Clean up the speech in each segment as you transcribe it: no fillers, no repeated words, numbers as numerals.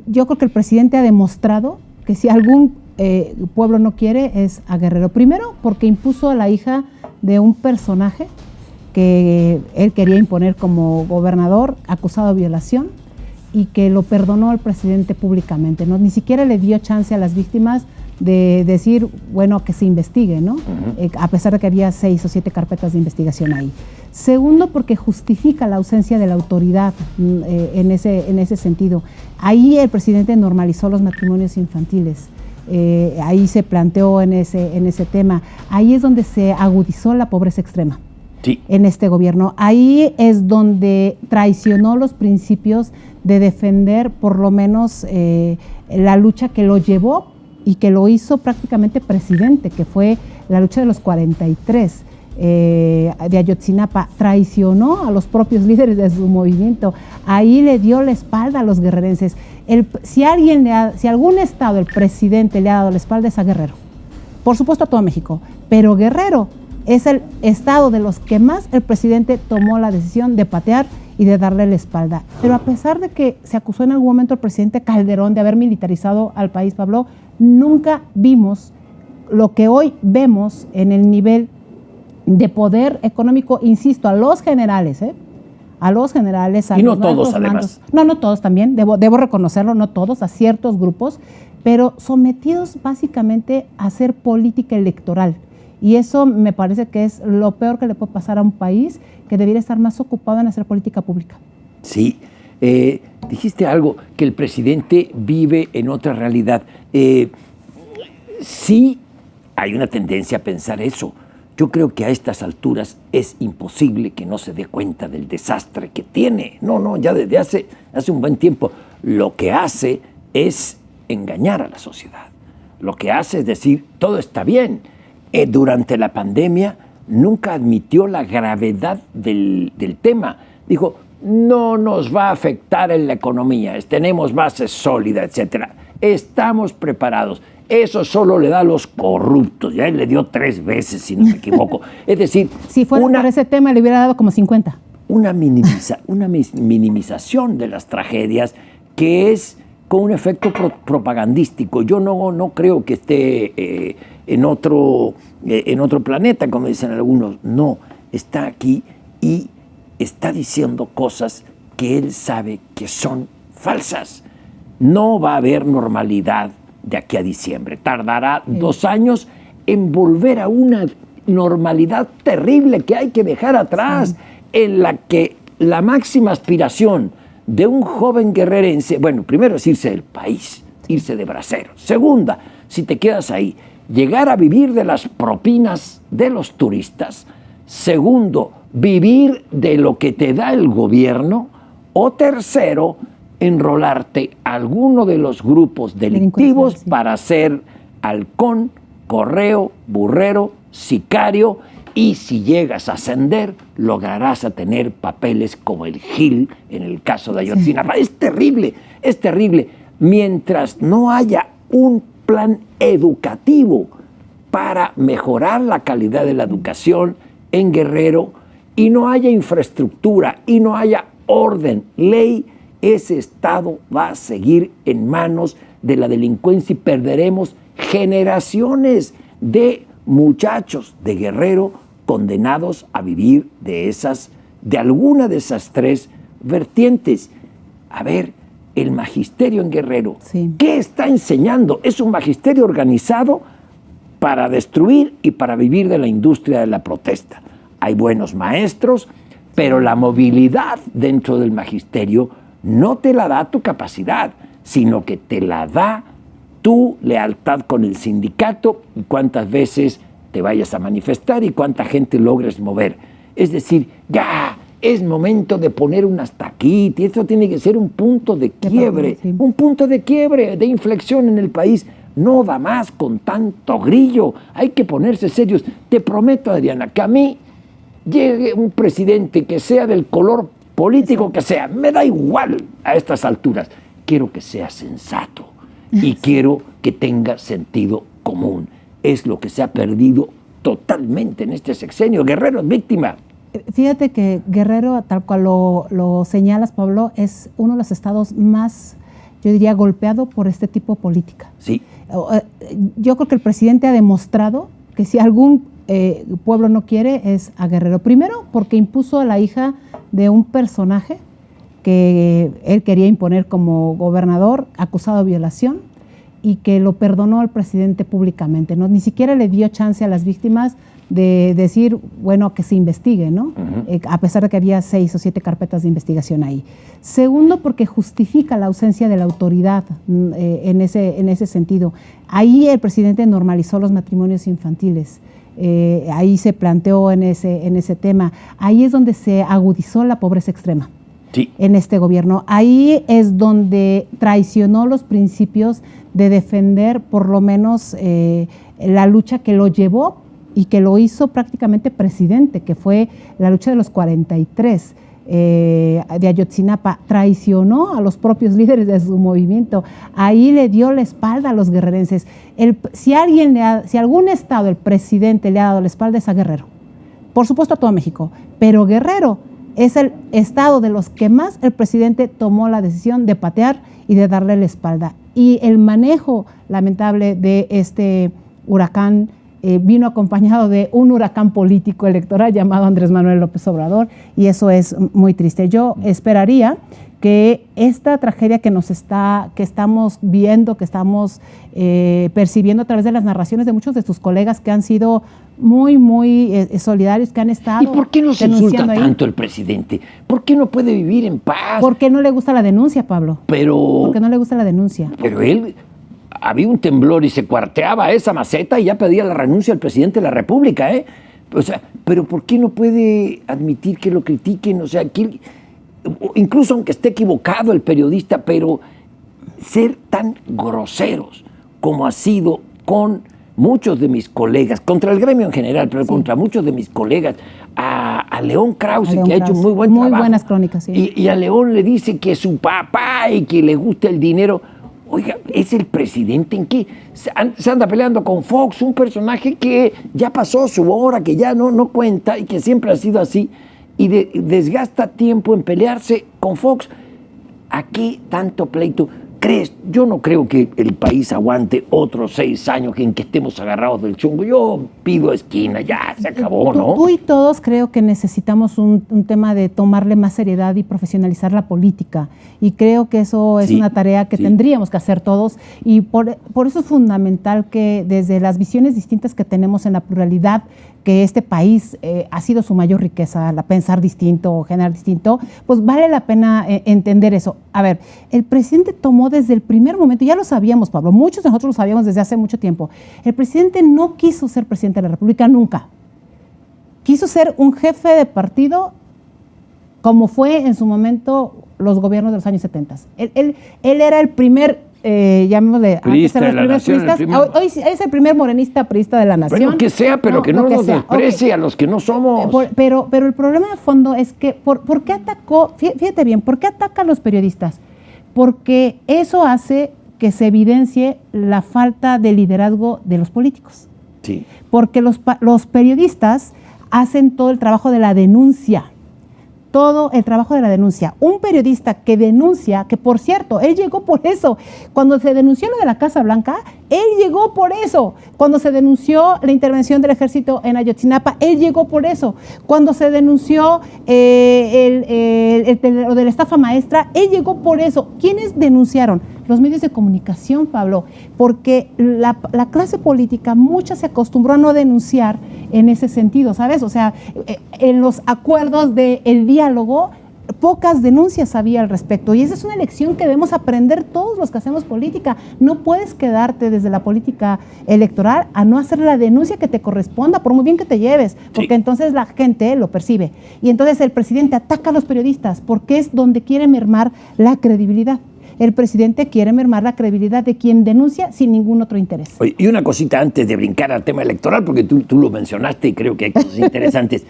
Yo creo que el presidente ha demostrado que si algún pueblo no quiere es a Guerrero. Primero, porque impuso a la hija de un personaje que él quería imponer como gobernador, acusado de violación, y que lo perdonó al presidente públicamente, ¿no? Ni siquiera le dio chance a las víctimas de decir, bueno, que se investigue, ¿no? A pesar de que había 6 o 7 carpetas de investigación ahí. Segundo, porque justifica la ausencia de la autoridad en ese sentido. Ahí el presidente normalizó los matrimonios infantiles. Ahí se planteó en ese tema. Ahí es donde se agudizó la pobreza extrema. Sí. En este gobierno. Ahí es donde traicionó los principios de defender por lo menos la lucha que lo llevó y que lo hizo prácticamente presidente, que fue la lucha de los 43 de Ayotzinapa. Traicionó a los propios líderes de su movimiento. Ahí le dio la espalda a los guerrerenses. Si algún estado, el presidente le ha dado la espalda, es a Guerrero. Por supuesto a todo México, pero Guerrero es el estado de los que más el presidente tomó la decisión de patear y de darle la espalda. Pero a pesar de que se acusó en algún momento al presidente Calderón de haber militarizado al país, Pablo, nunca vimos lo que hoy vemos en el nivel de poder económico, insisto, a los generales, a los generales, a y no los todos, además. No todos también, debo reconocerlo, no todos, a ciertos grupos, pero sometidos básicamente a hacer política electoral. Y eso me parece que es lo peor que le puede pasar a un país que debiera estar más ocupado en hacer política pública. Sí, dijiste algo, que el presidente vive en otra realidad. Sí hay una tendencia a pensar eso. Yo creo que a estas alturas es imposible que no se dé cuenta del desastre que tiene. No, ya desde hace un buen tiempo. Lo que hace es engañar a la sociedad. Lo que hace es decir, todo está bien. Durante la pandemia nunca admitió la gravedad del tema. Dijo, no nos va a afectar en la economía, tenemos bases sólidas, etc. Estamos preparados. Eso solo le da a los corruptos. Ya él le dio 3 veces, si no me equivoco. Es decir, si fuera por ese tema le hubiera dado como 50. Una minimización de las tragedias que es con un efecto propagandístico. Yo no creo que esté en otro planeta, como dicen algunos. No, está aquí y está diciendo cosas que él sabe que son falsas. No va a haber normalidad de aquí a diciembre. Tardará 2 años en volver a una normalidad terrible que hay que dejar atrás, en la que la máxima aspiración de un joven guerrerense, bueno, primero es irse del país, irse de bracero. Segunda, si te quedas ahí, llegar a vivir de las propinas de los turistas. Segundo, vivir de lo que te da el gobierno. O tercero, enrolarte a alguno de los grupos delictivos para ser halcón, correo, burrero, sicario, y si llegas a ascender, lograrás a tener papeles como el Gil en el caso de Ayotzinapa. Sí. Es terrible. Mientras no haya un plan educativo para mejorar la calidad de la educación en Guerrero y no haya infraestructura y no haya orden, ley, ese estado va a seguir en manos de la delincuencia y perderemos generaciones de muchachos de Guerrero condenados a vivir de alguna de esas 3 vertientes. A ver, el magisterio en Guerrero, ¿qué está enseñando? Es un magisterio organizado para destruir y para vivir de la industria de la protesta. Hay buenos maestros, pero la movilidad dentro del magisterio no te la da tu capacidad, sino que te la da tu lealtad con el sindicato y cuántas veces te vayas a manifestar y cuánta gente logres mover. Es decir, ya es momento de poner un hasta aquí, y esto tiene que ser un punto de quiebre, un punto de quiebre, de inflexión en el país. No da más con tanto grillo, hay que ponerse serios. Te prometo, Adriana, que a mí llegue un presidente que sea del color político que sea, me da igual a estas alturas. Quiero que sea sensato y quiero que tenga sentido común. Es lo que se ha perdido totalmente en este sexenio. Guerrero es víctima. Fíjate que Guerrero, tal cual lo señalas, Pablo, es uno de los estados más yo diría golpeado por este tipo de política. Sí. Yo creo que el presidente ha demostrado que si algún pueblo no quiere es a Guerrero. Primero, porque impuso a la hija de un personaje que él quería imponer como gobernador, acusado de violación, y que lo perdonó al presidente públicamente, ¿no? Ni siquiera le dio chance a las víctimas de decir, bueno, que se investigue, ¿no? A pesar de que había 6 o 7 carpetas de investigación ahí. Segundo, porque justifica la ausencia de la autoridad en ese sentido. Ahí el presidente normalizó los matrimonios infantiles. Ahí se planteó en ese tema. Ahí es donde se agudizó la pobreza extrema. Sí. En este gobierno. Ahí es donde traicionó los principios de defender por lo menos la lucha que lo llevó y que lo hizo prácticamente presidente, que fue la lucha de los 43 de Ayotzinapa. Traicionó a los propios líderes de su movimiento. Ahí le dio la espalda a los guerrerenses. Si algún estado, el presidente le ha dado la espalda, es a Guerrero. Por supuesto a todo México, pero Guerrero es el estado de los que más el presidente tomó la decisión de patear y de darle la espalda. Y el manejo lamentable de este huracán vino acompañado de un huracán político electoral llamado Andrés Manuel López Obrador, y eso es muy triste. Yo esperaría que esta tragedia que estamos viendo, que estamos percibiendo a través de las narraciones de muchos de sus colegas que han sido muy, muy solidarios, que han estado ¿Y por qué no se insulta ahí tanto el presidente? ¿Por qué no puede vivir en paz? Porque no le gusta la denuncia, Pablo. Porque no le gusta la denuncia. Pero él, había un temblor y se cuarteaba esa maceta y ya pedía la renuncia al presidente de la República, ¿eh? O sea, pero ¿por qué no puede admitir que lo critiquen? O sea, que incluso aunque esté equivocado el periodista, pero ser tan groseros como ha sido con muchos de mis colegas, contra el gremio en general, pero sí, contra muchos de mis colegas, a León Krause, que ha hecho muy buen trabajo. Muy buenas crónicas, sí. Y a León le dice que su papá y que le gusta el dinero. Oiga, ¿es el presidente en qué? Se anda peleando con Fox, un personaje que ya pasó su hora, que ya no cuenta y que siempre ha sido así, y desgasta tiempo en pelearse con Fox. ¿A qué tanto pleito crees? Yo no creo que el país aguante otros 6 años en que estemos agarrados del chungo. Yo pido esquina, ya se acabó, ¿no? Tú y todos creo que necesitamos un tema de tomarle más seriedad y profesionalizar la política. Y creo que eso es una tarea que tendríamos que hacer todos. Y por eso es fundamental que desde las visiones distintas que tenemos en la pluralidad, que este país ha sido su mayor riqueza, la pensar distinto, generar distinto, pues vale la pena entender eso. A ver, el presidente tomó desde el primer momento, ya lo sabíamos, Pablo, muchos de nosotros lo sabíamos desde hace mucho tiempo, el presidente no quiso ser presidente de la República nunca. Quiso ser un jefe de partido como fue en su momento los gobiernos de los años 70. Él era el primer, llamémosle, priista de la nación, hoy es el primer morenista priista de la nación. Bueno, que sea, pero que no nos desprecie a los que no somos. Pero el problema de fondo es que, ¿por qué atacó? Fíjate bien, ¿por qué ataca a los periodistas? Porque eso hace que se evidencie la falta de liderazgo de los políticos. Sí. Porque los periodistas hacen todo el trabajo de la denuncia. Todo el trabajo de la denuncia. Un periodista que denuncia, que por cierto, él llegó por eso. Cuando se denunció lo de la Casa Blanca, él llegó por eso. Cuando se denunció la intervención del ejército en Ayotzinapa, él llegó por eso. Cuando se denunció lo de la estafa maestra, él llegó por eso. ¿Quiénes denunciaron? Los medios de comunicación, Pablo, porque la clase política, mucha se acostumbró a no denunciar en ese sentido, ¿sabes? O sea, en los acuerdos del diálogo, pocas denuncias había al respecto. Y esa es una lección que debemos aprender todos los que hacemos política. No puedes quedarte desde la política electoral a no hacer la denuncia que te corresponda, por muy bien que te lleves, porque entonces la gente lo percibe. Y entonces el presidente ataca a los periodistas porque es donde quiere mermar la credibilidad. El presidente quiere mermar la credibilidad de quien denuncia sin ningún otro interés. Oye, y una cosita antes de brincar al tema electoral, porque tú lo mencionaste y creo que hay cosas interesantes.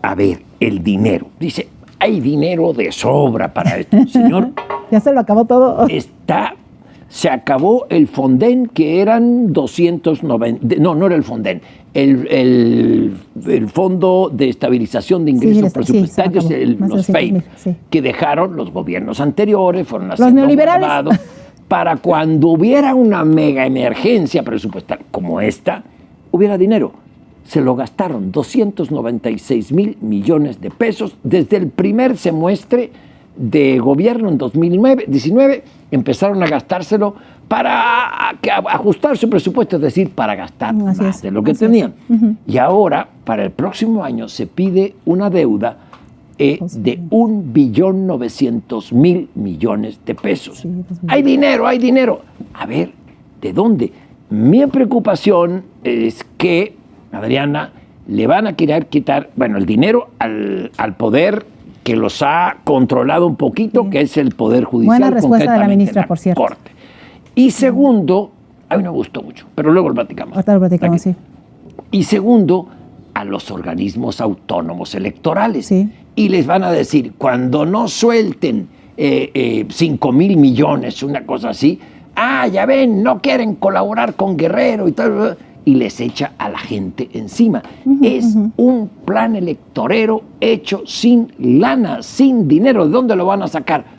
A ver, el dinero. Dice, hay dinero de sobra para esto. Señor, ya se lo acabó todo. Está se acabó el Fonden, que eran 290, no era el Fonden, el Fondo de Estabilización de Ingresos Presupuestarios, los FEI, que dejaron los gobiernos anteriores, fueron haciendo los neoliberales. Para cuando hubiera una mega emergencia presupuestaria como esta, hubiera dinero. Se lo gastaron 296,000 millones de pesos desde el primer semestre de gobierno en 2019, empezaron a gastárselo para ajustar su presupuesto, es decir, para gastar más de lo que tenían. Y ahora, para el próximo año, se pide una deuda de 1.900.000 millones de pesos. Sí, hay dinero. A ver, ¿de dónde? Mi preocupación es que, Adriana, le van a querer quitar, el dinero al poder que los ha controlado un poquito, que es el Poder Judicial. Buena respuesta de la ministra, por cierto. Corte. Y segundo, a mí me gustó mucho, pero luego lo platicamos. Ahorita lo platicamos, sí. Y segundo, a los organismos autónomos electorales. Sí. Y les van a decir, cuando no suelten 5,000 millones, una cosa así, ya ven, no quieren colaborar con Guerrero y tal, y les echa a la gente encima. Es un plan electorero hecho sin lana, sin dinero. ¿De dónde lo van a sacar?